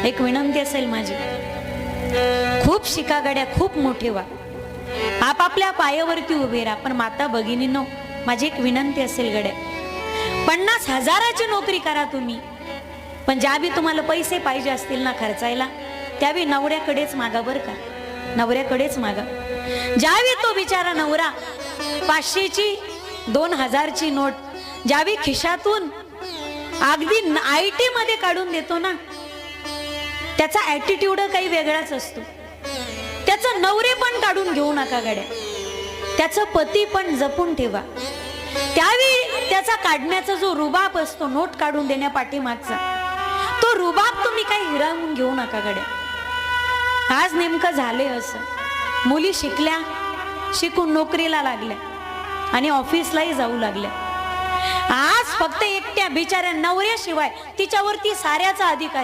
एक विनंती असेल माझी, खूप शिका गड्या, खूप मोठे व्हा, आपापल्या पायावरती उभे राहा. पण माता भगिनींनो, माझी एक विनंती असेल गड्या, 50,000ची नोकरी करा तुम्ही, पण ज्यावेळी तुम्हाला पैसे पाहिजे असतील ना खर्चायला, त्यावेळी नवऱ्याकडेच मागा बरं का, नवऱ्याकडेच मागा. ज्यावेळी तो बिचारा नवरा 500ची 2000ची नोट ज्यावेळी खिशातून अगदी IT मध्ये काढून देतो ना, त्याचा ॲटिट्यूड काही वेगळाच असतो. त्याचं नवरे पण काढून घेऊ नका गड्या, त्याचं पती पण जपून ठेवा. त्यावेळी त्याचा काढण्याचा जो रुबाब असतो, नोट काढून देण्या पाठीमागचा, तो रुबाब तुम्ही काही हिरावून घेऊ नका गड्या. आज नेमकं झाले असं, मुली शिकल्या, शिकून नोकरीला लागल्या आणि ऑफिसलाही जाऊ लागल्या. आज फक्त एकट्या बिचाऱ्या नवऱ्याशिवाय तिच्यावरती साऱ्याचा अधिकार